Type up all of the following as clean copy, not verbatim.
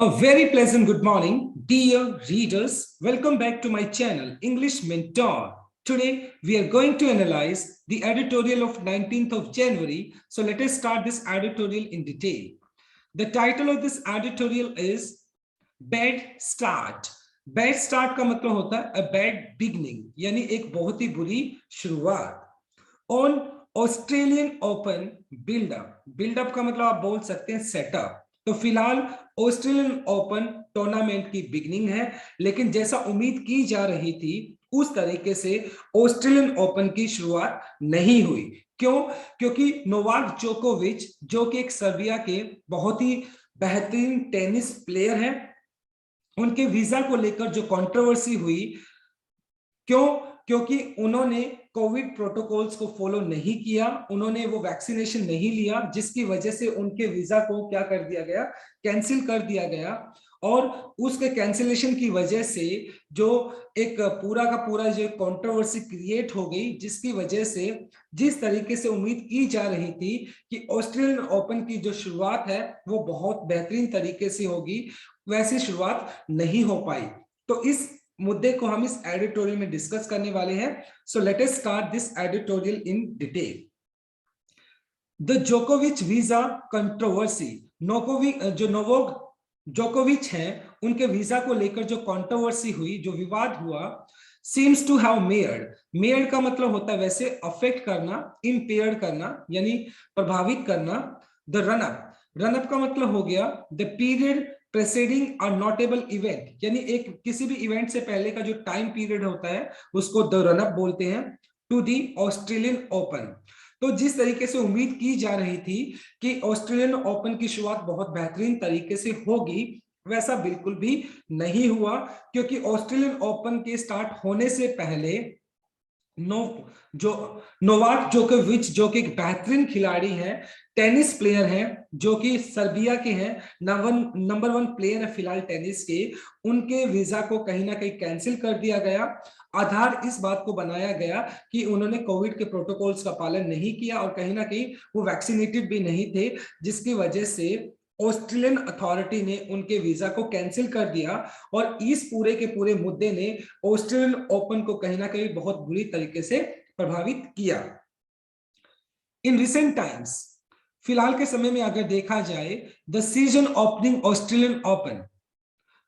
A very pleasant good morning, dear readers. Welcome back to my channel, English Mentor. Today, we are going to analyze the editorial of 19th of January. So let us start this editorial in detail. The title of this editorial is Bad Start. Bad start का मतलब होता है a bad beginning, यानी एक बहुत ही बुरी शुरुआत. On Australian Open buildup. Buildup का मतलब आप बोल सकते हैं सेटअप. तो फिलहाल ऑस्ट्रेलियन ओपन टूर्नामेंट की बिगनिंग है, लेकिन जैसा उम्मीद की जा रही थी उस तरीके से ऑस्ट्रेलियन ओपन की शुरुआत नहीं हुई. क्यों? क्योंकि नोवाक जोकोविच, जो कि एक सर्बिया के बहुत ही बेहतरीन टेनिस प्लेयर हैं, उनके वीजा को लेकर जो कंट्रोवर्सी हुई. क्यों? क्योंकि उन्होंने कोविड प्रोटोकॉल्स को फॉलो नहीं किया, उन्होंने वो वैक्सीनेशन नहीं लिया, जिसकी वजह से उनके वीजा को क्या कर दिया गया, कैंसिल कर दिया गया. और उसके कैंसिलेशन की वजह से जो एक पूरा का पूरा जो कंट्रोवर्सी क्रिएट हो गई, जिसकी वजह से जिस तरीके से उम्मीद की जा रही थी कि ऑस्ट्रेलियन ओपन की जो शुरुआत है वो बहुत बेहतरीन तरीके से होगी, वैसी शुरुआत नहीं हो पाई. तो इस मुद्दे को हम इस एडिटोरियल में डिस्कस करने वाले हैं. सो let us start this editorial in detail. The जोकोविच वीजा कंट्रोवर्सी. जो नोवाक जोकोविच हैं, उनके वीजा को लेकर जो कंट्रोवर्सी हुई, जो विवाद हुआ, seems to have मेयर्ड का मतलब होता है वैसे अफेक्ट करना, इम्पेयर करना यानी प्रभावित करना. द रनअप का मतलब हो गया the period preceding a notable event, यानी एक किसी भी इवेंट से पहले का जो टाइम पीरियड होता है उसको द रनअप बोलते हैं. To the Australian Open. तो जिस तरीके से उम्मीद की जा रही थी कि ऑस्ट्रेलियन ओपन की शुरुआत बहुत बेहतरीन तरीके से होगी, वैसा बिल्कुल भी नहीं हुआ. क्योंकि ऑस्ट्रेलियन ओपन के स्टार्ट होने से पहले नोवाक जोकोविच, जो कि एक बेहतरीन खिलाड़ी हैं, टेनिस प्लेयर हैं, जो कि सर्बिया के हैं, नंबर 1 प्लेयर है फिलहाल टेनिस के, उनके वीजा को कहीं ना कहीं कैंसिल कर दिया गया. आधार इस बात को बनाया गया कि उन्होंने कोविड के प्रोटोकॉल्स का पालन नहीं किया और कहीं ना कहीं वो वैक्सीनेटेड भी नहीं थे, जिसकी वजह से ऑस्ट्रेलियन अथॉरिटी ने उनके वीजा को कैंसिल कर दिया. और इस पूरे के पूरे मुद्दे ने ऑस्ट्रेलियन ओपन को कहीं ना कहीं बहुत बुरी तरीके से प्रभावित किया. इन रिसेंट टाइम्स, फिलहाल के समय में अगर देखा जाए, the season opening Australian Open,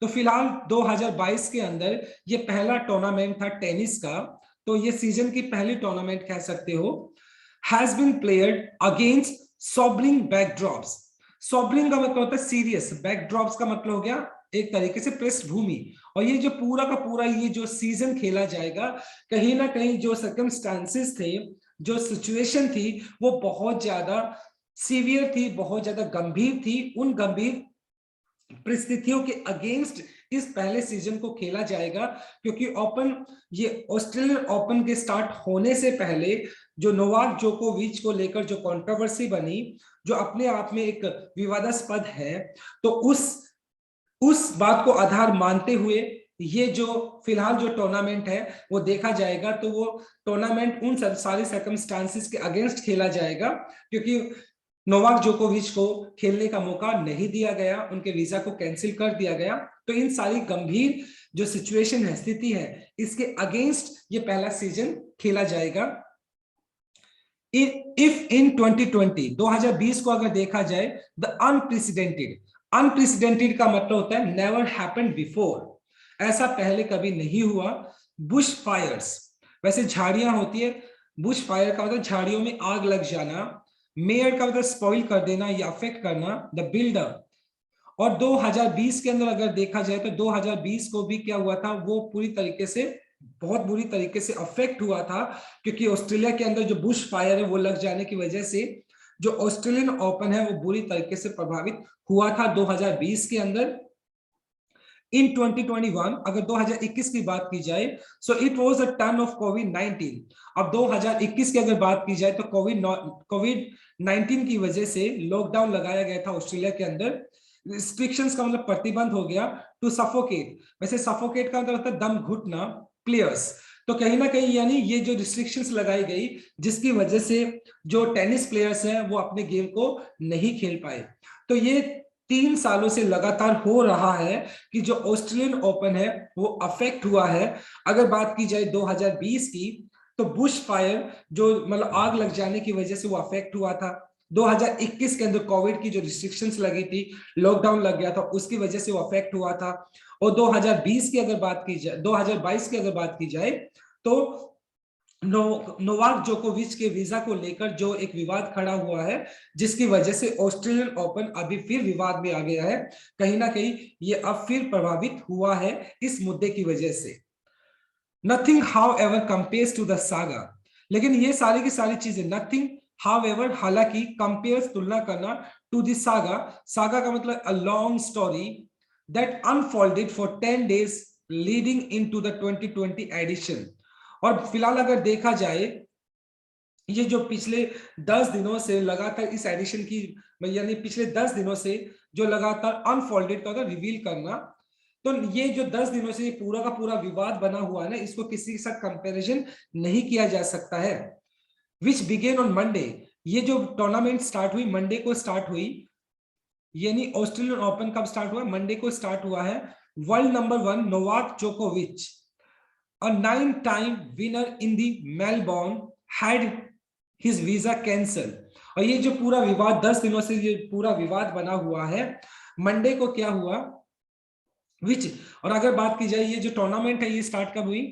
तो फिलहाल 2022 के अंदर ये पहला टूर्नामेंट था टेनिस का, तो ये सीजन की पहली टूर्नामेंट कह सकते हो. Has been played against sobering backdrops. Sobering का मतलब होता है सीरियस, बैकड्रॉप्स का मतलब हो गया एक तरीके से पृष्ठभूमि. और ये जो पूरा का पूरा ये जो सीजन खेला जाएगा, कहीं ना कहीं जो सर्कमस्टांसेस थे, जो सिचुएशन थी, वो बहुत ज्यादा सीवियर थी, बहुत ज्यादा गंभीर थी. उन गंभीर परिस्थितियों के अगेंस्ट इस पहले सीजन को खेला जाएगा. क्योंकि ओपन, ये ऑस्ट्रेलियन ओपन के स्टार्ट होने से पहले जो नोवाक जोकोविच को लेकर जो कंट्रोवर्सी बनी, जो अपने आप में एक विवादास्पद है, तो उस बात को आधार मानते हुए ये जो फिलहाल जो टूर्नामेंट है वो देखा जाएगा. तो वो टूर्नामेंट उन सारी सर्कमस्टांसेस के अगेंस्ट खेला जाएगा, क्योंकि नोवाक जोकोविच को खेलने का मौका नहीं दिया गया, उनके वीजा को कैंसिल कर दिया गया. तो इन सारी गंभीर जो सिचुएशन है, स्थिति है, इसके अगेंस्ट ये पहला सीजन खेला जाएगा. इफ इन 2020 को अगर देखा जाए, द अनप्रेसिडेंटेड का मतलब होता है नेवर हैपेंड बिफोर, ऐसा पहले कभी नहीं हुआ. बुश फायर्स, वैसे झाड़ियां होती है, बुश फायर का मतलब झाड़ियों में आग लग जाना. मेयर का मतलब स्पॉइल कर देना या अफेक्ट करना. The builder. और 2020 के अंदर अगर देखा जाए तो 2020 को भी क्या हुआ था, वो पूरी तरीके से बहुत बुरी तरीके से अफेक्ट हुआ था. क्योंकि ऑस्ट्रेलिया के अंदर जो बुश फायर है वो लग जाने की वजह से जो ऑस्ट्रेलियन ओपन है वो बुरी तरीके से प्रभावित हुआ था 2020 के अंदर. इन 2021 अगर 2021 की बात की जाए, so it was a turn of कोविड-19. अब 2021 की अगर बात की जाए तो कोविड-19 की वजह से लॉकडाउन लगाया गया था ऑस्ट्रेलिया के अंदर. रिस्ट्रिक्शंस का मतलब प्रतिबंध हो गया. टू सफोकेट, वैसे सफोकेट का मतलब होता है दम घुटना प्लेयर्स. तो कहीं ना कहीं यानी ये जो रिस्ट्रिक्शंस लगाई गई, जिसकी वजह से जो टेनिस प्लेयर्स हैं वो अपने गेम को नहीं खेल पाए. तो ये 3 सालों से लगातार हो रहा है कि जो ऑस्ट्रेलियन ओपन है वो अफेक्ट हुआ है। अगर बात की जाए 2020 की, तो बुश फायर जो मतलब आग लग जाने की वजह से वो अफेक्ट हुआ था। 2021 के अंदर कोविड की जो रिस्ट्रिक्शंस लगी थी, लॉकडाउन लग गया था, उसकी वजह से वो अफेक्ट हुआ था। और 2020 की अगर बात की जाए, 2022 की अगर बात की जाए, तो नोवाक जोकोविच के वीजा को लेकर जो एक विवाद खड़ा हुआ है, जिसकी वजह से ऑस्ट्रेलियन ओपन अभी फिर विवाद में आ गया है। कहीं ना कहीं ये अब फिर प्रभावित हुआ है इस मुद्दे की वजह से। Nothing however compares to the saga, लेकिन ये सारी की सारी चीजें नथिंग हाउ एवर, हालांकि कंपेयर्स, तुलना करना, टू द सागा, सागा का मतलब a long story that unfolded for 10 days leading into the 2020 edition. और फिलहाल अगर देखा जाए, ये जो पिछले 10 दिनों से लगातार इस एडिशन की, यानी पिछले 10 दिनों से जो लगातार अनफोल्डेड का अगर रिवील करना, तो ये जो 10 दिनों से पूरा का पूरा विवाद बना हुआ है ना, इसको किसी के साथ कंपैरिजन नहीं किया जा सकता है। विच बिगेन ऑन मंडे, ये जो टूर्नामेंट स्टार्ट हुई मंडे को स्टार्ट हुई, यानी ऑस्ट्रेलियन ओपन कब स्टार्ट हुआ, मंडे को स्टार्ट हुआ है। वर्ल्ड नंबर 1 नोवाक जोकोविच, a 9-time winner in the Melbourne, had his visa cancelled। और ये जो पूरा विवाद 10 दिनों से ये पूरा विवाद बना हुआ है, मंडे को क्या हुआ, विच, और अगर बात की जाए ये जो टूर्नामेंट है ये स्टार्ट कब हुई,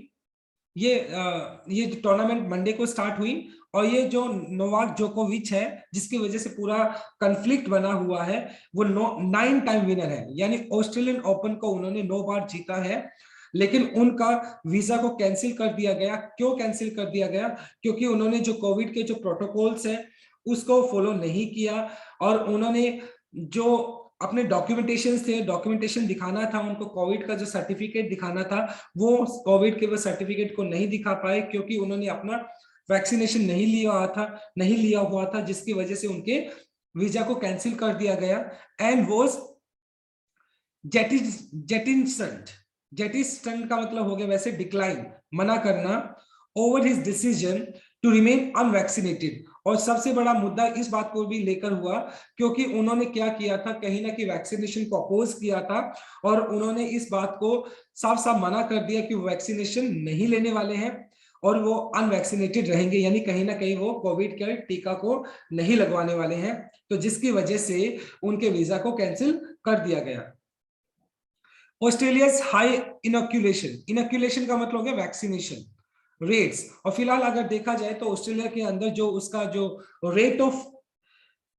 ये टूर्नामेंट मंडे को स्टार्ट हुई। और ये जो नोवाक जोकोविच है जिसकी वजह से पूरा कंफ्लिक्ट बना हुआ है, वो 9 टाइम विनर है, यानी ऑस्ट्रेलियन ओपन को उन्होंने 9 बार जीता है। लेकिन उनका वीजा को कैंसिल कर दिया गया। क्यों कैंसिल कर दिया गया? क्योंकि उन्होंने जो कोविड के जो प्रोटोकॉल्स है उसको फॉलो नहीं किया, और उन्होंने जो अपने डॉक्यूमेंटेशन दिखाना था, उनको कोविड का जो सर्टिफिकेट दिखाना था, वो कोविड के वो सर्टिफिकेट को नहीं दिखा पाए, क्योंकि उन्होंने अपना वैक्सीनेशन नहीं लिया हुआ था, जिसकी वजह से उनके वीजा को कैंसिल कर दिया गया। एंड वॉज जेटिस्टन का मतलब हो गया वैसे डिक्लाइन, मना करना, over his decision to remain unvaccinated. और सबसे बड़ा मुद्दा इस बात को भी लेकर हुआ क्योंकि उन्होंने क्या किया था, कहीं ना कहीं वैक्सीनेशन को अपोज किया था, और उन्होंने इस बात को साफ साफ मना कर दिया कि वो वैक्सीनेशन नहीं लेने वाले हैं और वो अनवैक्सीनेटेड रहेंगे, यानी कहीं ना कहीं वो कोविड के टीका को नहीं लगवाने वाले हैं। तो जिसकी वजह से उनके वीजा को कैंसिल कर दिया गया। ऑस्ट्रेलियाज हाई इनोक्यूलेशन का मतलब हो गया वैक्सीनेशन रेट्स। और फिलहाल अगर देखा जाए तो ऑस्ट्रेलिया के अंदर जो उसका जो rate of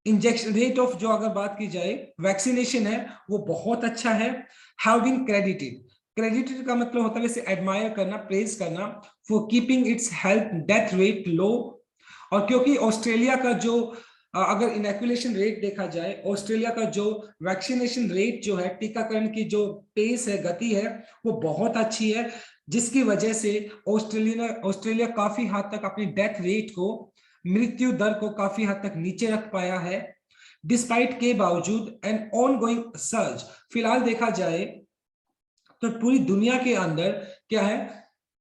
injection, rate of जो अगर बात की जाए वैक्सीनेशन है, वो बहुत अच्छा है। हैव बीन क्रेडिटेड का मतलब होता है वैसे एडमायर करना, प्रेज करना, for keeping its health death rate low. और क्योंकि ऑस्ट्रेलिया का जो अगर इनैकुलेशन रेट देखा जाए, ऑस्ट्रेलिया का जो वैक्सीनेशन रेट जो है, टीकाकरण की जो पेस है, गति है, वो बहुत अच्छी है, जिसकी वजह से ऑस्ट्रेलिया काफी हद तक अपनी डेथ रेट को, मृत्यु दर को काफी हद तक नीचे रख पाया है, डिस्पाइट के बावजूद एन ऑन गोइंग सर्ज। फिलहाल देखा जाए तो पूरी दुनिया के अंदर क्या है,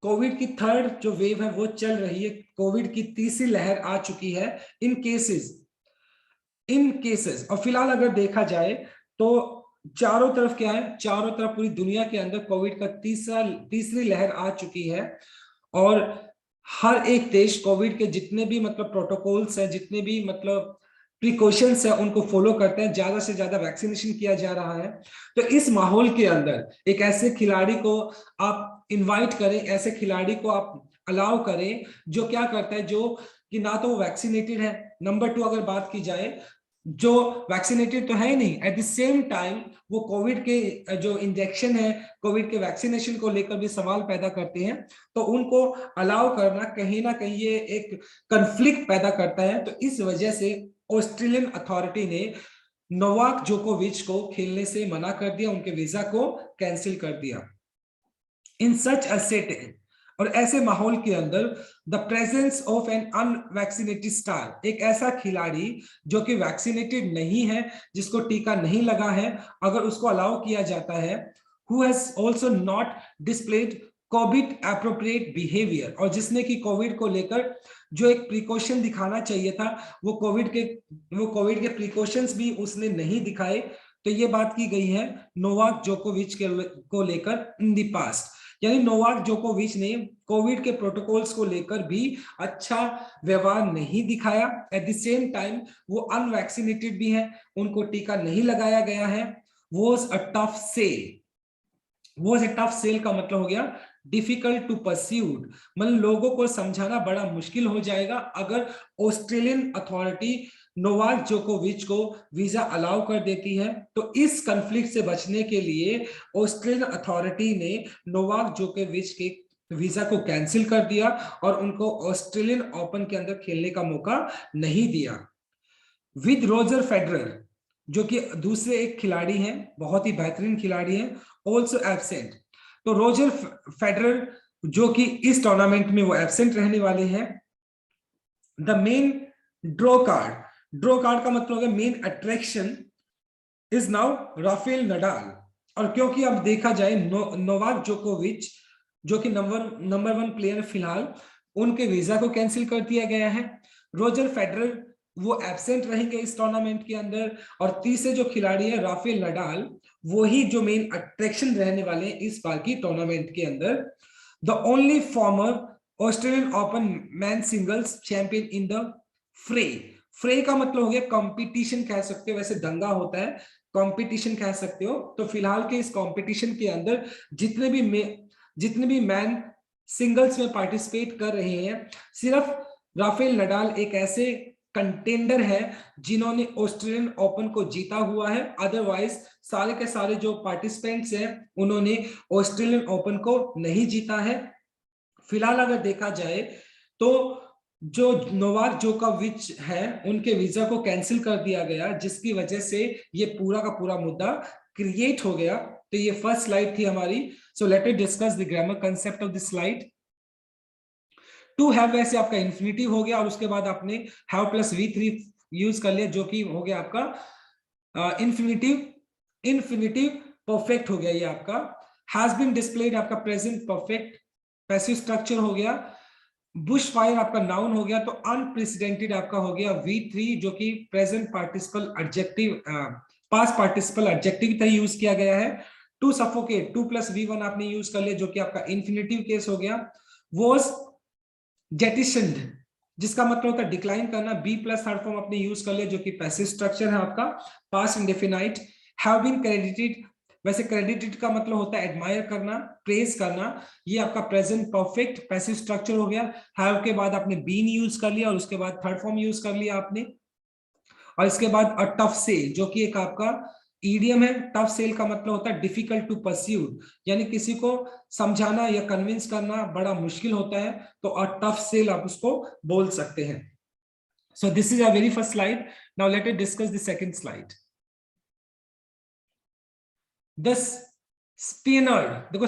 कोविड की थर्ड जो वेव है वो चल रही है, कोविड की तीसरी लहर आ चुकी है इन केसेस। और फिलहाल अगर देखा जाए तो चारों तरफ क्या है, चारों तरफ पूरी दुनिया के अंदर कोविड का तीसरी लहर आ चुकी है। और हर एक देश कोविड के जितने भी मतलब प्रोटोकॉल्स हैं, जितने भी मतलब प्रिकॉशंस है, उनको फॉलो करते हैं, ज्यादा से ज्यादा वैक्सीनेशन किया जा रहा है। तो इस माहौल के अंदर एक ऐसे खिलाड़ी को आप इनवाइट करें, ऐसे खिलाड़ी को आप अलाउ करें जो क्या करता है, जो कि ना तो वो वैक्सीनेटेड है, नंबर 2 अगर बात की जाए जो वैक्सीनेटेड तो है ही नहीं, एट द सेम टाइम वो कोविड के जो इंजेक्शन है, कोविड के वैक्सीनेशन को लेकर भी सवाल पैदा करते हैं। तो उनको अलाउ करना कहीं ना कहीं ये एक कंफ्लिक्ट पैदा करता है। तो इस वजह से ऑस्ट्रेलियन अथॉरिटी ने नोवाक जोकोविच को खेलने से मना कर दिया, उनके वीजा को कैंसिल कर दिया। इन सच अ सेटिंग, और ऐसे माहौल के अंदर the presence of an unvaccinated star, एक ऐसा खिलाड़ी जो कि वैक्सीनेटेड नहीं है, जिसको टीका नहीं लगा है, अगर उसको अलाउ किया जाता है, who has also not displayed Covid appropriate behaviour, और जिसने कि कोविड को लेकर जो एक प्रिकॉशन दिखाना चाहिए था, वो कोविड के प्रिकॉशंस भी उसने नहीं दिखाए, तो ये बात की गई है नोवाक जोकोविच को लेकर इन दी पास्ट, यानी नोवाक जोकोविच ने कोविड के प्रोटोकॉल्स को लेकर भी अच्छा व्यवहार नहीं दिखाया। एट द सेम टाइम वो अनवैक्सीनेटेड भी हैं, उनको टीका नहीं लगाया गया है। Was a tough sell, was a tough sell का मतलब हो गया डिफिकल्ट टू परस्यूड, मतलब लोगों को समझाना बड़ा मुश्किल हो जाएगा अगर ऑस्ट्रेलियन अथॉरिटी नोवाक जोकोविच को वीजा अलाउ कर देती है। तो इस कॉन्फ्लिक्ट से बचने के लिए ऑस्ट्रेलियन अथॉरिटी ने नोवाक जोकोविच के वीजा को कैंसिल कर दिया और उनको ऑस्ट्रेलियन ओपन के अंदर खेलने का मौका नहीं दिया। विद रोजर फेडरर, जो कि दूसरे एक खिलाड़ी हैं, बहुत ही बेहतरीन खिलाड़ी हैं, ऑल्सो एब्सेंट। तो रोजर फेडरर जो कि इस टूर्नामेंट में वो एब्सेंट रहने वाले हैं। The men draw card, draw card का मतलब हो गया main attraction is now Rafael Nadal. और क्योंकि अब देखा जाए नोवाक जोकोविच जो कि नंबर 1 प्लेयर फिलहाल, उनके वीजा को कैंसिल कर दिया गया है। रोजर फेडरर वो एब्सेंट रहेंगे इस टूर्नामेंट के अंदर, और तीसरे जो खिलाड़ी है राफेल नडाल, वही जो मेन अट्रैक्शन रहने वाले हैं इस बार की टूर्नामेंट के अंदर। The only farmer Australian open man singles champion in the फ्रे, फ्रे का मतलब हो गया कंपटीशन कह सकते हो, वैसे दंगा होता है, कंपटीशन कह सकते हो। तो फिलहाल के इस कंपटीशन के अंदर जितने भी मैन सिंगल्स में पार्टिसिपेट कर रहे हैं, सिर्फ राफेल नडाल एक ऐसे कंटेंडर है जिन्होंने ऑस्ट्रेलियन ओपन को जीता हुआ है। अदरवाइज सारे के सारे जो पार्टिसिपेंट्स हैं उन्होंने ऑस्ट्रेलियन ओपन को नहीं जीता है। फिलहाल अगर देखा जाए तो जो नोवाक जोकोविच है उनके वीजा को कैंसिल कर दिया गया, जिसकी वजह से ये पूरा का पूरा मुद्दा क्रिएट हो गया। तो ये फर्स्ट स्लाइड थी हमारी। So let us discuss the grammar concept of this slide. To have वैसे आपका इन्फिनिटिव हो गया, और उसके बाद आपने हैव प्लस V3 यूज कर लिया, जो कि हो गया आपका इन्फिनिटिव परफेक्ट हो गया। ये आपका हैज बीन डिस्प्लेड आपका प्रेजेंट परफेक्ट पैसिव स्ट्रक्चर हो गया। बुश फायर आपका नाउन हो गया। तो अनप्रेसिडेंटेड आपका हो गया V3, जो कि present participle adjective past participle adjective तरह यूज किया गया है। टू सफोकेट 2 + V1 आपने यूज कर लिया, जो कि आपका इन्फिनिटिव केस हो गया। वॉज जेटिशन्ड, जिसका मतलब होता है डिक्लाइन करना, बी प्लस थर्ड फॉर्म आपने यूज कर लिया, जो कि पैसिव स्ट्रक्चर है आपका past indefinite. Have been credited, वैसे क्रेडिटेड का मतलब होता है एडमायर करना, प्रेज करना, ये आपका प्रेजेंट परफेक्ट पैसिव स्ट्रक्चर हो गया। हैव के बाद आपने बीन यूज कर लिया और उसके बाद थर्ड फॉर्म यूज कर लिया आपने। और इसके बाद अ टफ सेल, जो कि एक आपका ईडियम है। टफ सेल का मतलब होता है डिफिकल्ट टू परस्यूड, यानी किसी को समझाना या कन्विंस करना बड़ा मुश्किल होता है, तो अ टफ सेल आप उसको बोल सकते हैं। सो this is a very first slide. Now let us discuss the second slide. दस स्पेनर, देखो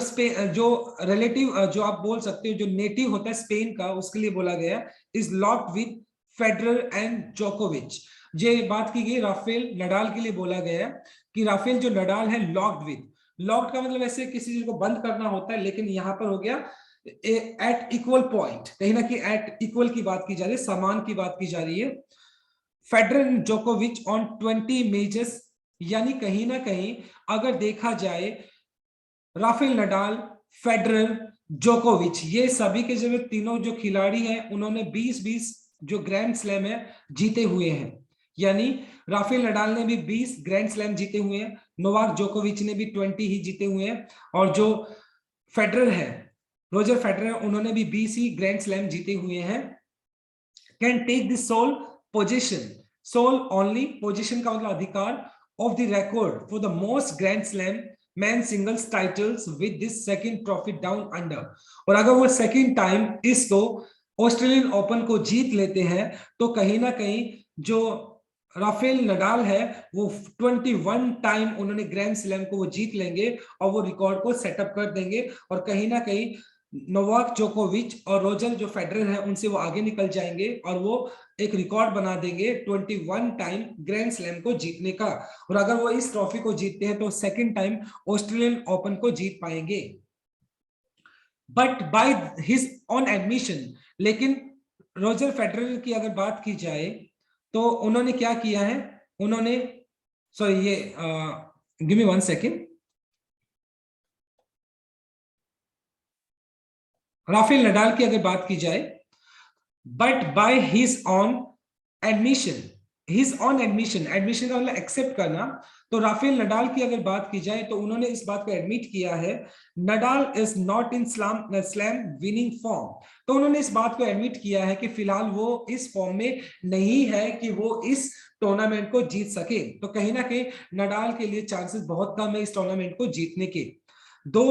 जो रिलेटिव जो आप बोल सकते हो, जो नेटिव होता है स्पेन का, उसके लिए बोला गया is locked with Federer and जोकोविच। ये बात की गई राफेल नडाल के लिए बोला गया कि राफेल जो नडाल है लॉक्ड विद, लॉक्ड का मतलब ऐसे किसी चीज को बंद करना होता है, लेकिन यहां पर हो गया एट इक्वल पॉइंट, कहीं ना कहीं एट इक्वल की बात की जा रही है, समान की बात की जा रही है। फेडरर एंड जोकोविच ऑन 20 मेजर्स, यानी कहीं ना कहीं अगर देखा जाए राफेल नडाल, फेडरर, जोकोविच, ये सभी के जो तीनों जो खिलाड़ी हैं उन्होंने 20-20 जो ग्रैंड स्लैम है जीते हुए हैं। यानी राफेल नडाल ने भी 20 ग्रैंड स्लैम जीते हुए हैं, नोवाक जोकोविच ने भी 20 ही जीते हुए हैं, और जो फेडरर है, रोजर फेडरर, उन्होंने भी 20 ही ग्रैंड स्लैम जीते हुए हैं। Can take the sole position, sole only, position का मतलब अधिकार, off the record for the most grand slam man singles titles with this second trophy down under. और अगर वो सेकंड टाइम इसको ऑस्ट्रेलियन ओपन को जीत लेते हैं, तो कहीं ना कहीं जो राफेल नडाल है वो 21 टाइम उन्होंने ग्रैंड स्लैम को वो जीत लेंगे और वो रिकॉर्ड को सेटअप कर देंगे, और कहीं ना कहीं नोवाक जोकोविच और रोजर जो फेडरर है उनसे वो आगे निकल जाएंगे और वो एक रिकॉर्ड बना देंगे 21 टाइम ग्रैंड स्लैम को जीतने का। और अगर वो इस ट्रॉफी को जीतते हैं तो सेकंड टाइम ऑस्ट्रेलियन ओपन को जीत पाएंगे। But by his on admission, लेकिन रोजर फेडरर की अगर बात की जाए तो उन्होंने क्या किया है, उन्होंने सो ये give me 1 second. Rafael Nadal की अगर बात की जाए, but by his on admission, his on admission, admission का मतलब एक्सेप्ट करना। तो राफेल नडाल की अगर बात की जाए तो उन्होंने इस बात को एडमिट किया है, Nadal is not in slam winning form. तो उन्होंने इस बात को एडमिट किया है कि फिलहाल वो इस फॉर्म में नहीं है कि वो इस टूर्नामेंट को जीत सके। तो कहीं ना कहीं नडाल के लिए चांसेस बहुत कम है इस टूर्नामेंट को जीतने के। Though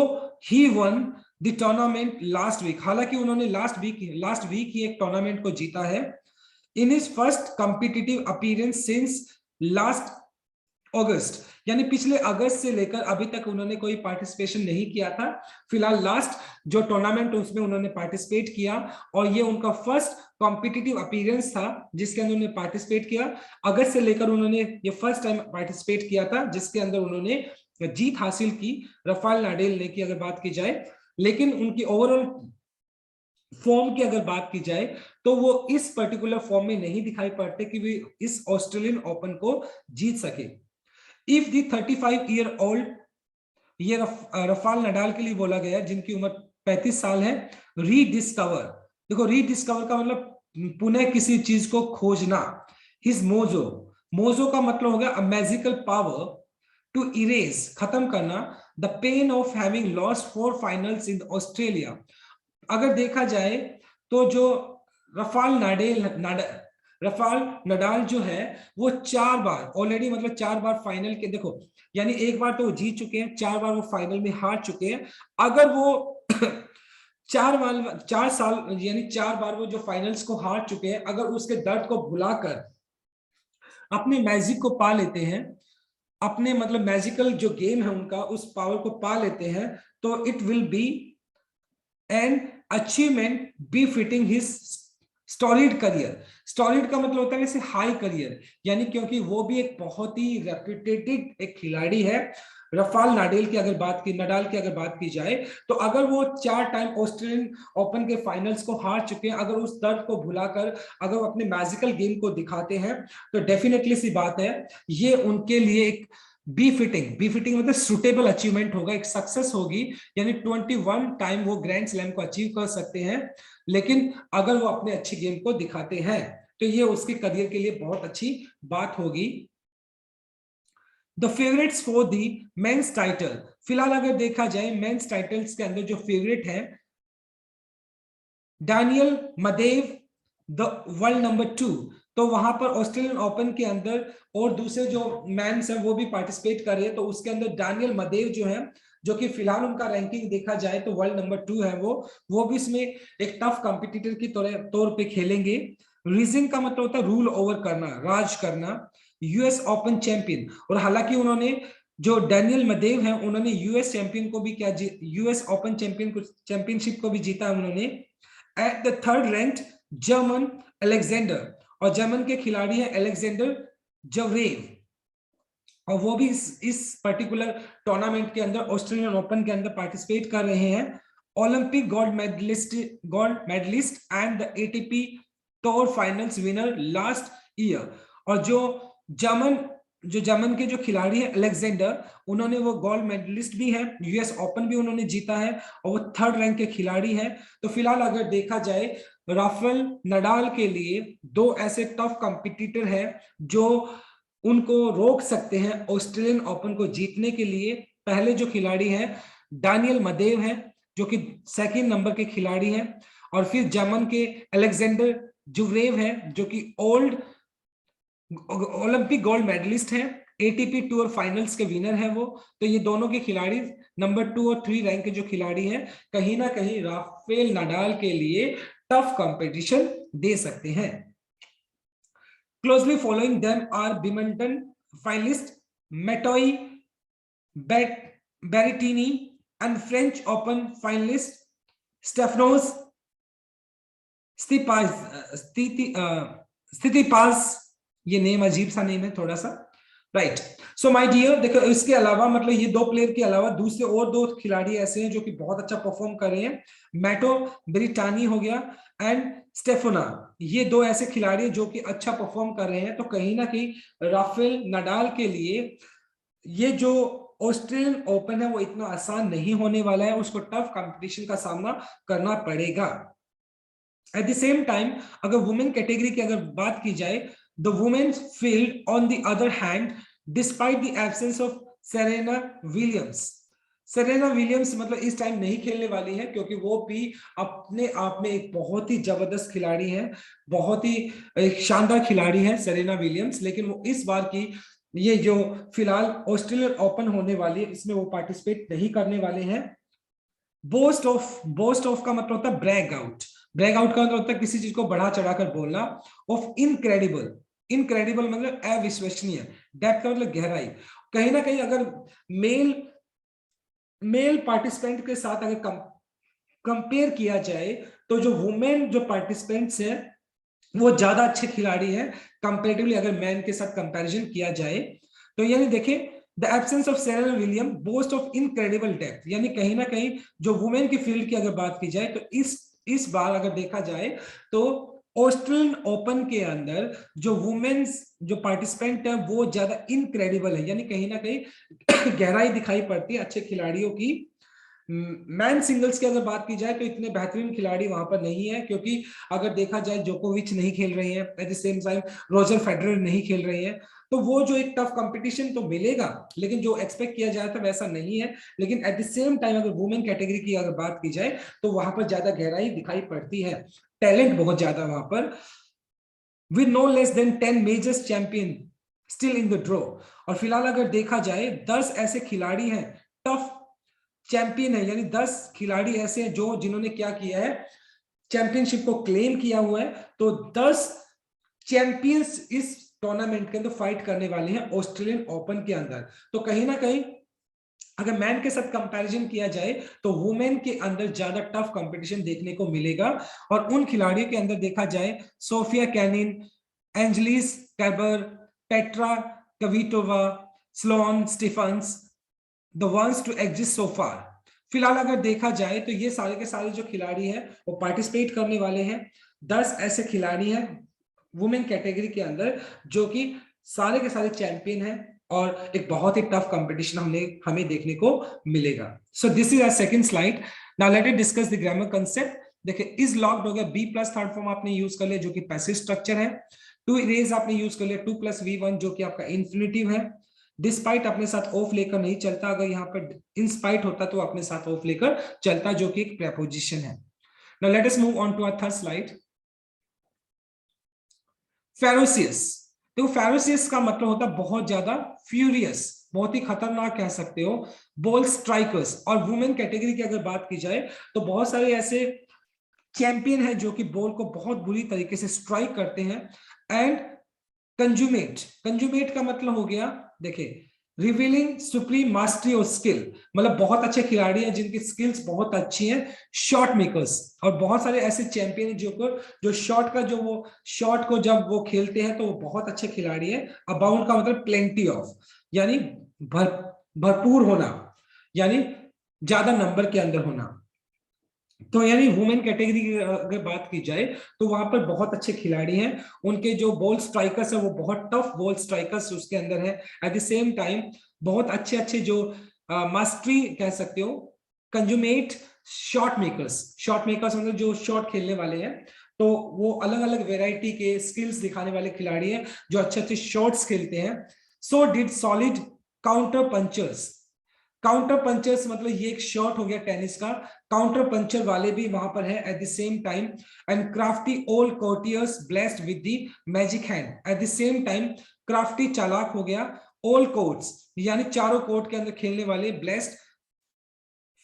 he won the tournament last week, हालांकि उन्होंने लास्ट वीक ही एक टूर्नामेंट को जीता है। In his first competitive appearance since last August, यानी पिछले अगस्त से लेकर अभी तक उन्होंने कोई पार्टिसिपेशन नहीं किया था। फिलहाल लास्ट जो टूर्नामेंट उसमें उन्होंने पार्टिसिपेट किया और ये उनका फर्स्ट कॉम्पिटिटिव अपीयरेंस था जिसके अंदर उन्होंने पार्टिसिपेट किया। अगस्त से लेकर उन्होंने ये फर्स्ट टाइम पार्टिसिपेट किया था जिसके अंदर उन्होंने जीत हासिल की राफेल नाडेल ने की अगर बात की जाए। लेकिन उनकी ओवरऑल फॉर्म की अगर बात की जाए तो वो इस पर्टिकुलर फॉर्म में नहीं दिखाई पड़ते कि वे इस ऑस्ट्रेलियन ओपन को जीत सके। इफ द 35 ईयर ओल्ड, ये राफेल नडाल के लिए बोला गया जिनकी उम्र 35 साल है, रीडिस्कवर, देखो रीडिस्कवर का मतलब पुनः किसी चीज को खोजना। हिज मोजो, मोजो का मतलब हो गया a magical power to erase, खत्म करना, the pain of having lost 4 finals in Australia. अगर देखा जाए तो जो राफेल नडाल जो है वो 4 बार ऑलरेडी, मतलब 4 बार फाइनल के, देखो यानी एक बार तो वो जीत चुके हैं, 4 बार वो फाइनल में हार चुके हैं। अगर वो 4 साल यानी 4 बार वो जो फाइनल्स को हार चुके हैं, अगर उसके दर्द को भुलाकर अपने मैजिक को पा लेते हैं, अपने मतलब मैजिकल जो गेम है उनका उस पावर को पा लेते हैं, तो it will be an achievement befitting his stolid career. Stolid का मतलब होता है जैसे हाई करियर, यानी क्योंकि वो भी एक बहुत ही रेप्यूटेटेड एक खिलाड़ी है। राफेल नडाल की अगर बात की जाए तो अगर वो 4 टाइम ऑस्ट्रेलियन ओपन के फाइनल्स को हार चुके हैं, अगर उस दर्द को भुलाकर अगर वो अपने मैजिकल गेम को दिखाते हैं तो डेफिनेटली सी बात है ये उनके लिए एक बी फिटिंग मतलब सुटेबल अचीवमेंट होगा, एक सक्सेस होगी। यानी 21 टाइम वो ग्रैंड स्लैम को अचीव कर सकते हैं, लेकिन अगर वो अपने अच्छी गेम को दिखाते हैं तो ये उसके करियर के लिए बहुत अच्छी बात होगी। The favourites for the men's title, फिलहाल अगर देखा जाए मेंस टाइटल्स के अंदर जो फेवरेट है, डैनियल मदेव द वर्ल्ड नंबर 2। तो वहां पर ऑस्ट्रेलियन ओपन के अंदर और दूसरे जो मैंस हैं वो भी पार्टिसिपेट कर रहे हैं, तो उसके अंदर डैनियल मदेव जो है, जो कि फिलहाल उनका रैंकिंग देखा जाए तो वर्ल्ड नंबर 2 है, वो भी इसमें एक टफ कॉम्पिटिटर की तौर पे खेलेंगे। रीजन का मतलब होता है रूल ओवर करना, राज करना। यूएस ओपन चैंपियन, और हालांकि उन्होंने जो डैनियल मदेव हैं उन्होंने यूएस चैंपियन को भी क्या यूएस ओपन चैंपियनशिप को भी जीता है उन्होंने। At the third ranked German Alexander, और जर्मन के खिलाड़ी है अलेक्जेंडर जवरेव, और वो भी इस पर्टिकुलर टूर्नामेंट के अंदर ऑस्ट्रेलियन ओपन के अंदर पार्टिसिपेट कर रहे हैं। Olympic gold medalist and the ATP tour finals winner last year. और जो जर्मन के जो खिलाड़ी है अलेक्जेंडर, उन्होंने वो गोल्ड मेडलिस्ट भी है, यूएस ओपन भी उन्होंने जीता है और वो थर्ड रैंक के खिलाड़ी हैं। तो फिलहाल अगर देखा जाए राफेल नडाल के लिए 2 ऐसे टफ कॉम्पिटिटर हैं जो उनको रोक सकते हैं ऑस्ट्रेलियन ओपन को जीतने के लिए। पहले जो खिलाड़ी हैं डैनियल मदेव हैं जो कि सेकंड नंबर के खिलाड़ी हैं, और फिर जर्मन के अलेक्जेंडर जुवरेव हैं जो कि ओलंपिक गोल्ड मेडलिस्ट हैं, एटीपी टूर फाइनल्स के विनर हैं वो। तो ये दोनों के खिलाड़ी नंबर 2 और 3 रैंक के जो खिलाड़ी हैं, कहीं ना कहीं राफेल नडाल के लिए टफ कंपटीशन दे सकते हैं। Closely following them are Wimbledon finalist Matoi Berrettini and French Open finalist Stefanos Tsitsipas। ये नेम अजीब सा नेम है थोड़ा सा, राइट। सो माय डियर, देखो इसके अलावा मतलब ये दो प्लेयर के अलावा दूसरे और दो खिलाड़ी ऐसे हैं जो कि बहुत अच्छा परफॉर्म कर रहे हैं। मैटो ब्रिटानी हो गया एंड स्टेफोना, ये दो ऐसे खिलाड़ी जो कि अच्छा परफॉर्म कर रहे हैं। तो कहीं ना कहीं राफेल नडाल के लिए ये जो ऑस्ट्रेलियन ओपन है वो इतना आसान नहीं होने वाला है, उसको टफ कंपटीशन का सामना करना पड़ेगा। एट द सेम टाइम अगर वुमेन कैटेगरी की अगर बात की जाए, the women's field on the other hand despite the absence of Serena Williams, Serena Williams मतलब इस टाइम नहीं खेलने वाली है क्योंकि वो भी अपने आप में एक बहुत ही जबरदस्त खिलाड़ी है, बहुत ही एक शानदार खिलाड़ी है सेरेना विलियम्स। लेकिन वो इस बार की ये जो फिलहाल ऑस्ट्रेलियन ओपन होने वाली है इसमें वो पार्टिसिपेट नहीं करने वाले हैं। बोस्ट ऑफ का मतलब होता है ब्रैग आउट, ब्रैग आउट का मतलब होता है किसी चीज को बढ़ा चढ़ाकर बोलना। ऑफ इनक्रेडिबल, इनक्रेडिबल मतलब अविश्वसनीय। डेप्थ का मतलब गहराई। कहीं ना कहीं अगर मेल मेल पार्टिसिपेंट के साथ अगर कंपेयर किया जाए तो जो वुमेन जो पार्टिसिपेंट्स हैं वो ज्यादा अच्छे खिलाड़ी हैं कंपेरेटिवली, अगर मैन के साथ कंपैरिजन किया जाए तो। यानी देखिए, the absence of Serena William boast of incredible depth, यानी कहीं ना कहीं जो वुमेन की फील्ड की अगर बात की जाए तो इस बार अगर देखा जाए तो ऑस्ट्रेलियन ओपन के अंदर जो वुमेन्स जो पार्टिसिपेंट है वो ज्यादा इनक्रेडिबल है, यानी कहीं ना कहीं गहराई दिखाई पड़ती है अच्छे खिलाड़ियों की। मैन सिंगल्स की अगर बात की जाए तो इतने बेहतरीन खिलाड़ी वहां पर नहीं है, क्योंकि अगर देखा जाए जोकोविच नहीं खेल रहे हैं, eight the same time Roger Federer नहीं खेल रहे हैं। तो वो जो एक टफ कंपटीशन तो मिलेगा लेकिन जो एक्सपेक्ट किया जाए था वैसा नहीं है। लेकिन एट द सेम टाइम अगर वुमेन कैटेगरी की अगर बात की जाए तो वहां पर ज्यादा गहराई दिखाई पड़ती है, टैलेंट बहुत ज्यादा वहां पर। With no less than 10 majors champion still in the draw. और फिलहाल अगर देखा जाए 10 ऐसे खिलाड़ी हैं टफ चैंपियन है, यानी 10 खिलाड़ी ऐसे हैं जो जिन्होंने क्या किया है, चैंपियनशिप को क्लेम किया हुआ है। तो 10 चैंपियंस इस टूर्नामेंट के अंदर फाइट करने वाले हैं ऑस्ट्रेलियन ओपन के अंदर। तो कहीं ना कहीं अगर मैन के साथ कंपैरिजन किया जाए तो वुमेन के अंदर ज्यादा टफ कंपटीशन देखने को मिलेगा। और उन खिलाड़ियों के अंदर देखा जाए Sofia Kenin, Angelique Kerber, Petra Kvitova, Sloane Stephens, the ones to exist so far. फिलहाल अगर देखा जाए तो ये सारे के सारे जो खिलाड़ी हैं वो पार्टिसिपेट करने वाले हैं। 10 ऐसे खिलाड़ी हैं वुमेन कैटेगरी के अंदर जो कि सारे के सारे चैंपियन हैं और एक बहुत ही टफ कंपटीशन हमें देखने को मिलेगा। So this is our second slide. Now let us discuss the grammar concept. देखिए इज लॉक्ड हो गया, बी प्लस थर्ड फॉर्म आपने यूज कर लिया जो कि पैसिव स्ट्रक्चर है। टू इरेज आपने यूज कर लिया 2 + V1 जो कि आपका इन्फिनिटिव है। डिस्पाइट अपने साथ ऑफ लेकर नहीं चलता, अगर यहाँ पर इंस्पाइट होता तो अपने साथ ऑफ लेकर चलता जो कि एक प्रेपोजिशन है। Now let us move on to our third slide. Ferocious. तो फेरोसियस का मतलब होता है बहुत ज्यादा, फ्यूरियस बहुत ही खतरनाक कह सकते हो। Ball strikers. और वुमेन कैटेगरी की अगर बात की जाए तो बहुत सारे ऐसे चैंपियन है जो कि बॉल को बहुत बुरी तरीके से स्ट्राइक करते हैं। एंड कंजुमेट, कंजुमेट का मतलब हो गया, देखिए रिवीलिंग सुप्रीम मास्टरी और स्किल, मतलब बहुत अच्छे खिलाड़ी हैं जिनकी स्किल्स बहुत अच्छी हैं। शॉट मेकर्स, और बहुत सारे ऐसे चैंपियन हैं जो शॉट का जो वो शॉट को जब वो खेलते हैं तो वो बहुत अच्छे खिलाड़ी हैं। अबाउंड का मतलब प्लेंटी ऑफ, यानी भरपूर होना, यानी ज्यादा नंबर के अंदर होना। तो यानी वुमेन कैटेगरी की अगर बात की जाए तो वहां पर बहुत अच्छे खिलाड़ी हैं। उनके जो बॉल स्ट्राइकर्स है वो बहुत टफ बॉल स्ट्राइकर्स उसके अंदर है। एट द सेम टाइम बहुत अच्छे अच्छे जो मास्टरी कह सकते हो, कंजुमेट शॉट मेकर्स, शॉट मेकर्स मतलब जो शॉट खेलने वाले हैं। तो वो अलग अलग वेराइटी के स्किल्स दिखाने वाले खिलाड़ी हैं जो अच्छे अच्छे शॉट्स खेलते हैं। So did solid counter punchers. Counter punchers मतलब ये एक शॉट हो गया टेनिस का, काउंटर पंचर वाले भी वहां पर है eight the same time. And crafty all courtiers blessed with the magic hand. Eight the same time crafty चालाक हो गया, ऑल कोर्ट्स यानी चारों कोर्ट के अंदर खेलने वाले, blessed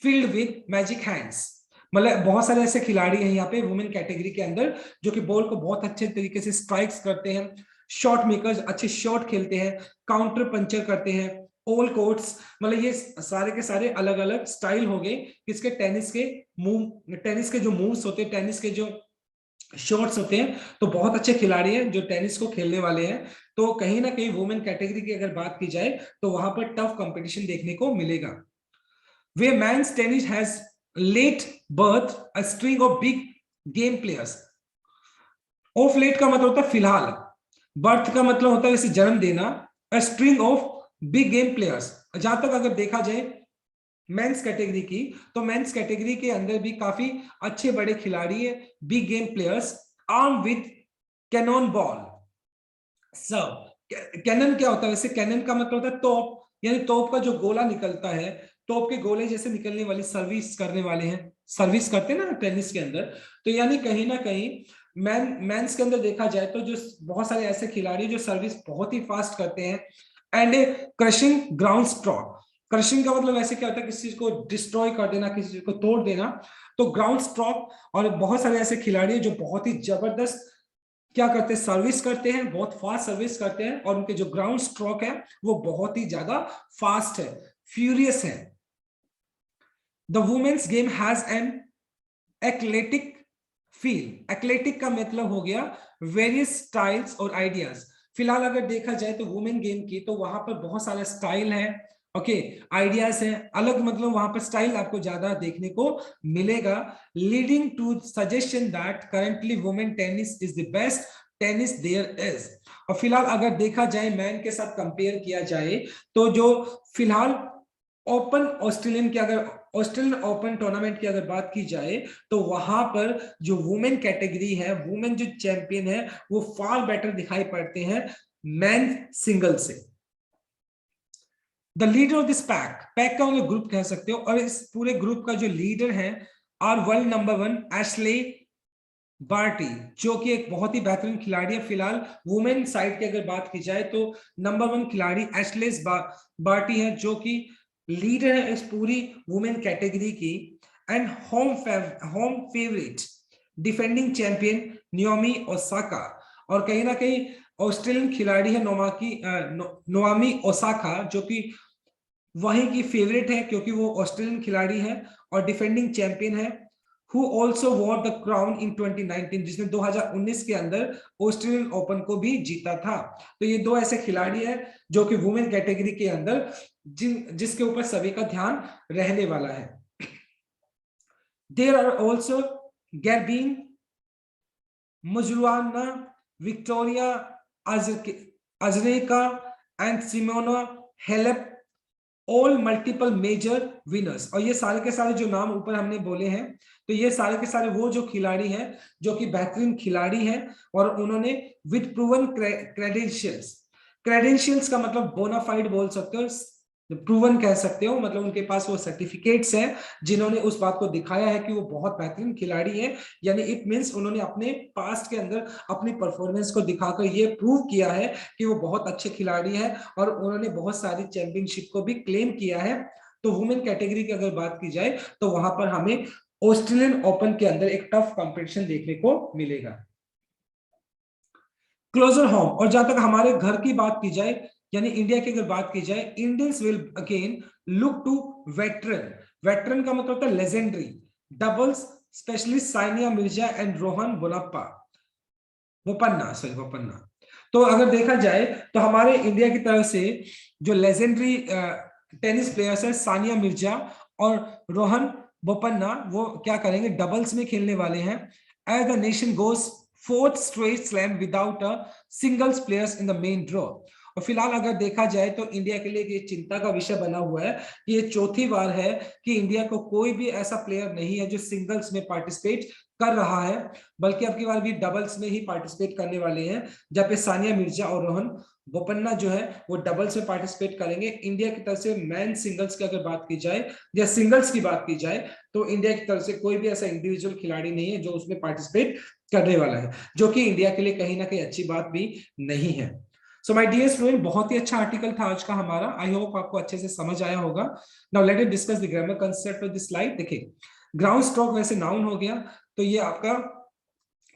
field with magic hands. मतलब बहुत सारे ऐसे खिलाड़ी हैं यहाँ पे वुमेन कैटेगरी के अंदर जो कि बॉल को बहुत अच्छे तरीके से स्ट्राइक्स करते हैं, शॉट मेकर्स अच्छे शॉट खेलते हैं, काउंटर पंचर करते हैं, ऑल कोर्ट्स, मतलब ये सारे के सारे अलग अलग स्टाइल हो गए किसके, टेनिस के मूव, टेनिस के जो मूव्स होते हैं, टेनिस के जो शॉट्स होते हैं, तो बहुत अच्छे खिलाड़ी हैं जो टेनिस को खेलने वाले हैं। तो कहीं ना कहीं वुमेन कैटेगरी की अगर बात की जाए तो वहां पर टफ कंपटीशन देखने को मिलेगा। Way men's tennis has late birth a string of big game players. Of late का मतलब होता है फिलहाल, बर्थ का मतलब होता है वैसे जन्म देना, अ string of big game players. जहां तक अगर देखा जाए मेंस कैटेगरी की, तो मेंस कैटेगरी के अंदर भी काफी अच्छे बड़े खिलाड़ी है, big game players, arm with cannon ball. सब कैनन क्या होता है वैसे? कैनन का मतलब होता है तोप, यानी तोप का जो गोला निकलता है, तोप के गोले जैसे निकलने वाली सर्विस करने वाले हैं, सर्विस करते हैं ना टेनिस के अंदर। तो यानी कहीं ना कहीं मेंस के अंदर देखा जाए तो जो बहुत सारे ऐसे खिलाड़ी जो सर्विस बहुत ही फास्ट करते हैं, and crushing ground stroke. Crushing का मतलब ऐसे क्या होता है? किसी चीज को डिस्ट्रॉय कर देना, किसी चीज को तोड़ देना, तो ग्राउंड स्ट्रोक। और बहुत सारे ऐसे खिलाड़ी हैं जो बहुत ही जबरदस्त क्या करते हैं? सर्विस करते हैं, बहुत फास्ट सर्विस करते हैं, और उनके जो ग्राउंड स्ट्रोक है वो बहुत ही ज्यादा फास्ट है, फ्यूरियस है। The women's game has an athletic feel. Athletic का मतलब हो गया वेरियस स्टाइल्स और आइडियाज। फिलहाल अगर देखा जाए तो वुमेन गेम की, तो वहां पर बहुत सारा स्टाइल है, ओके, आइडियाज है अलग, मतलब वहां पर स्टाइल आपको ज्यादा देखने को मिलेगा, leading to suggestion that currently women tennis is the best tennis there is. और फिलहाल अगर देखा जाए मैन के साथ कंपेयर किया जाए, तो जो फिलहाल ओपन ऑस्ट्रेलियन की, अगर ऑस्ट्रेलियन ओपन टूर्नामेंट की अगर बात की जाए, तो वहां पर जो वुमेन कैटेगरी है, वुमेन जो चैंपियन है, वो फार बेटर दिखाई पड़ते हैं मैन सिंगल से। The leader of this pack, pack का उन्हें ग्रुप कह सकते हो, और इस पूरे ग्रुप का जो लीडर है are world number 1 Ashleigh Barty, जो कि एक बहुत ही बेहतरीन खिलाड़ी है। फिलहाल वुमेन साइड की अगर बात की जाए तो नंबर 1 खिलाड़ी एशलेस बार्टी है, जो कि लीडर है इस पूरी वुमेन कैटेगरी की, and home favourite defending champion Naomi Osaka. और कहीं ना कहीं ऑस्ट्रेलियन खिलाड़ी है नोआमी ओसाका, जो कि वहीं की फेवरेट है क्योंकि वो ऑस्ट्रेलियन खिलाड़ी है और डिफेंडिंग चैंपियन है, who also wore the crown in 2019, जिसने 2019 के अंदर ऑस्ट्रेलियन ओपन को भी जीता था। तो ये दो ऐसे खिलाड़ी हैं जो कि वुमेन कैटेगरी के अंदर जिसके ऊपर सभी का ध्यान रहने वाला है। There are also Garbine Muguruza, Victoria Azarenka and Simona Halep, all multiple major winners. और ये सारे के सारे जो नाम ऊपर हमने बोले हैं, तो ये सारे के सारे वो जो खिलाड़ी हैं जो कि बेहतरीन खिलाड़ी हैं, और उन्होंने विद प्रूवन क्रेडेंशियल्स, क्रेडेंशियल्स का मतलब बोनाफाइड बोल सकते हो, प्रूवन कह सकते हो, मतलब उनके पास वो सर्टिफिकेट्स हैं जिन्होंने उस बात को दिखाया है कि वो बहुत बेहतरीन खिलाड़ी है। यानी इट मींस उन्होंने अपने पास्ट के अंदर अपनी परफॉर्मेंस को दिखाकर ये प्रूव किया है कि वो बहुत अच्छे खिलाड़ी है, और उन्होंने बहुत सारी चैंपियनशिप को भी क्लेम किया है। तो वुमेन कैटेगरी की अगर बात की जाए तो वहां पर हमें ऑस्ट्रेलियन ओपन के अंदर एक टफ कंपटीशन देखने को मिलेगा। क्लोजर होम, और जहां तक हमारे घर की बात की जाए, यानी इंडिया की अगर बात की जाए, Indians will again look to veteran. Veteran का मतलब होता है legendary doubles specialist Sania Mirza and Rohan Bopanna Bopanna. तो अगर देखा जाए तो हमारे इंडिया की तरफ से जो लेजेंडरी टेनिस प्लेयर्स है सानिया मिर्जा और रोहन बोपन्ना, वो क्या करेंगे? डबल्स में खेलने वाले हैं। As the nation goes fourth straight slam without a singles players in the men draw. और फिलहाल अगर देखा जाए तो इंडिया के लिए ये चिंता का विषय बना हुआ है कि ये चौथी बार है कि इंडिया को कोई भी ऐसा प्लेयर नहीं है जो सिंगल्स में पार्टिसिपेट कर रहा है, बल्कि अब की बार भी डबल्स में ही पार्टिसिपेट करने वाले हैं, जहाँ पे सानिया मिर्जा और रोहन बोपन्ना जो है वो डबल्स में पार्टिसिपेट करेंगे। इंडिया की तरफ से मैन सिंगल्स की अगर बात की जाए या सिंगल्स की बात की जाए, तो इंडिया की तरफ से कोई भी ऐसा इंडिविजुअल खिलाड़ी नहीं है जो उसमें पार्टिसिपेट करने वाला है, जो कि इंडिया के लिए कहीं ना कहीं अच्छी बात भी नहीं है। सो माय डियर स्टूडेंट, बहुत ही अच्छा आर्टिकल था आज का हमारा, आई होप आपको अच्छे से समझ आया होगा। Now let us discuss the grammar concept of this slide. देखिए, ग्राउंड स्ट्रोक वैसे नाउन हो गया, तो ये आपका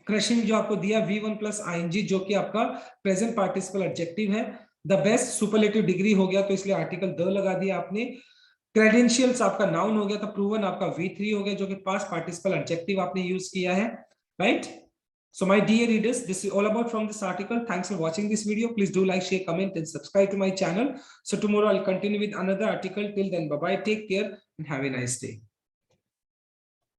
क्रशिंग जो आपको दिया V1 प्लस आईएनजी, जो कि आपका प्रेजेंट पार्टिसिपल एडजेक्टिव है। द बेस्ट सुपरलेटिव डिग्री हो गया, तो इसलिए आर्टिकल द लगा दिया आपने। क्रेडेंशियल्स आपका नाउन हो गया, तो प्रूवन आपका V3 हो गया, जो कि पास्ट पार्टिसिपल एडजेक्टिव आपने यूज किया है, right. So my dear readers, this is all about from this article. Thanks for watching this video. Please do like, share, comment, and subscribe to my channel. So tomorrow I'll continue with another article. Till then, bye-bye. Take care and have a nice day.